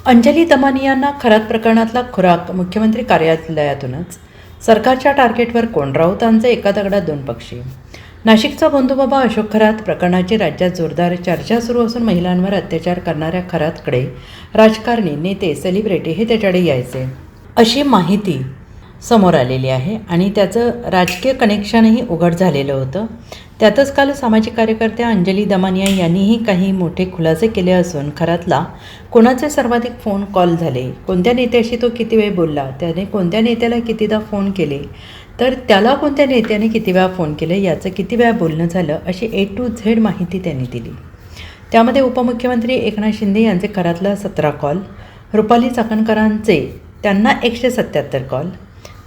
अंजली दमानियांना खरात प्रकरणातला खुराक मुख्यमंत्री कार्यालयातूनच. सरकारच्या टार्गेटवर कोण? राऊतांचे एका दगडात दोन पक्षी. नाशिकचा बंधुबाबा अशोक खरात प्रकरणाची राज्यात जोरदार चर्चा सुरू असून महिलांवर अत्याचार करणाऱ्या खरातकडे राजकारणी, नेते, सेलिब्रिटी हे त्याच्याकडे यायचे अशी माहिती समोर आलेली आहे आणि त्याचं राजकीय कनेक्शनही उघड झालेलं होतं. त्यातच काल सामाजिक कार्यकर्त्या अंजली दमानिया यांनीही काही मोठे खुलासे केले असून खरातला कोणाचे सर्वाधिक फोन कॉल झाले, कोणत्या नेत्याशी तो किती वेळ बोलला, त्याने कोणत्या नेत्याला कितीदा फोन केले, तर त्याला कोणत्या नेत्याने किती वेळा फोन केले, याचं किती वेळा बोलणं झालं, अशी A to Z माहिती त्यांनी दिली. त्यामध्ये उपमुख्यमंत्री एकनाथ शिंदे यांचे खरातला 17 कॉल, रुपाली चाकणकरांचे त्यांना 177 कॉल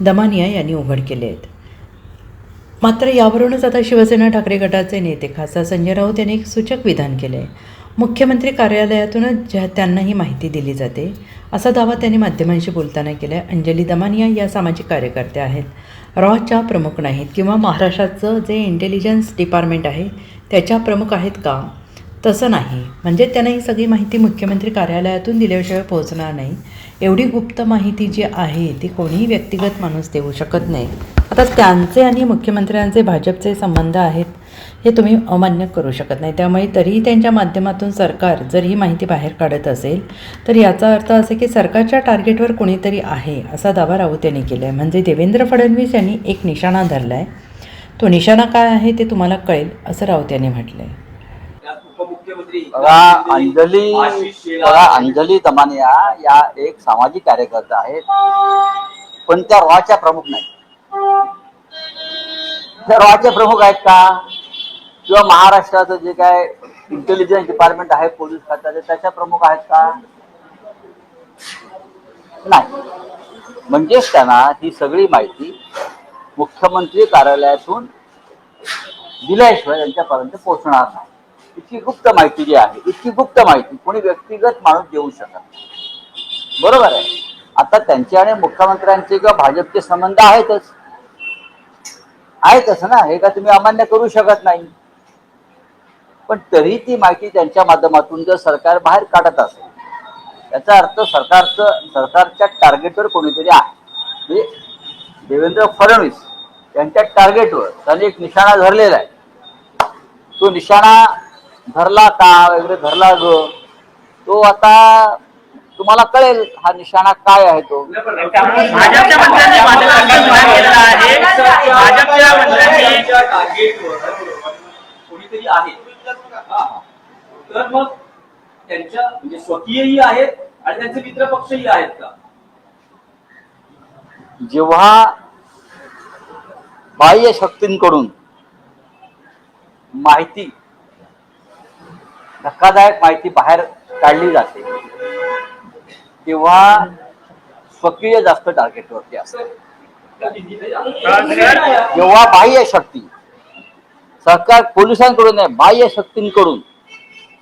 दमानिया यांनी उघड केले आहेत. मात्र यावरूनच आता शिवसेना ठाकरे गटाचे नेते खासदार संजय राऊत यांनी एक सूचक विधान केले आहे. मुख्यमंत्री कार्यालयातूनच त्यांना ही माहिती दिली जाते असा दावा त्यांनी माध्यमांशी बोलताना केला आहे. अंजली दमानिया या सामाजिक कार्यकर्त्या आहेत, रॉच्या प्रमुख नाहीत किंवा महाराष्ट्राचं जे इंटेलिजन्स डिपार्टमेंट आहे त्याच्या प्रमुख आहेत का? तसं नाही. म्हणजे त्यांना ही सगळी माहिती मुख्यमंत्री कार्यालयातून दिल्याशिवाय पोहोचणार नाही. एवढी गुप्त माहिती जी आहे ती कोणीही व्यक्तिगत माणूस देऊ शकत नाही. आता त्यांचे आणि मुख्यमंत्र्यांचे भाजपचे संबंध आहेत हे तुम्ही अमान्य करू शकत नाही. त्यामुळे तरीही त्यांच्या माध्यमातून सरकार जर ही माहिती बाहेर काढत असेल तर याचा अर्थ असा की सरकारच्या टार्गेटवर कोणीतरी आहे असा दावा राऊत यांनी केला आहे. म्हणजे देवेंद्र फडणवीस यांनी एक निशाणा धरला आहे. तो निशाणा काय आहे ते तुम्हाला कळेल असं राऊत यांनी म्हटलं आहे. अंजली दमानिया या एक सामाजिक कार्यकर्ता आहेत, पण त्या रॉच्या प्रमुख नाही. त्या रॉचे प्रमुख आहेत का? किंवा महाराष्ट्राचं जे काय इंटेलिजन्स डिपार्टमेंट आहे पोलीस खात्याचे त्याच्या प्रमुख आहेत का? नाही. म्हणजेच त्यांना ही सगळी माहिती मुख्यमंत्री कार्यालयातून दिल्याशिवाय त्यांच्यापर्यंत पोहोचणार नाही. इतकी गुप्त माहिती जी आहे, इतकी गुप्त माहिती कोणी व्यक्तिगत माणूस देऊ शकत नाही. बरोबर आहे. आता त्यांचे आणि मुख्यमंत्र्यांचे किंवा भाजपचे संबंध आहेतच ना, हे का तुम्ही अमान्य करू शकत नाही. पण तरी ती माहिती त्यांच्या माध्यमातून जर सरकार बाहेर काढत असेल याचा अर्थ सरकारच्या टार्गेटवर कोणीतरी आहे. म्हणजे देवेंद्र फडणवीस यांच्या टार्गेटवर त्यांनी एक निशाणा धरलेला आहे. तो निशाणा धरला का वगैरे धरला जो तो आता तुम्हाला कळेल हा निशाणा काय आहे. तो भाजपच्या मंत्र्यांनी कोणीतरी आहे तर मग त्यांच्या म्हणजे स्वकीयही आहेत आणि त्यांचे मित्र पक्षही आहेत का? जेव्हा बाह्य शक्तींकडून माहिती, धक्कादायक माहिती बाहेर काढली जाते तेव्हा स्वकीय जास्त टार्गेटवरती असते. जेव्हा बाह्य शक्ती, सरकार पोलिसांकडून नाही, बाह्य शक्तींकडून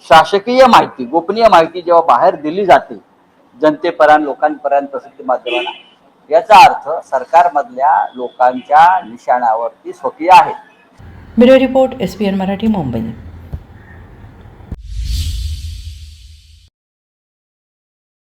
शासकीय माहिती, गोपनीय माहिती जेव्हा बाहेर दिली जाते जनतेपर्यंत, लोकांपर्यंत, प्रसिद्धी माध्यमांना, याचा अर्थ सरकारमधल्या लोकांच्या निशाण्यावरती स्वकीय आहे. Bureau report SBN Marathi, Mumbai.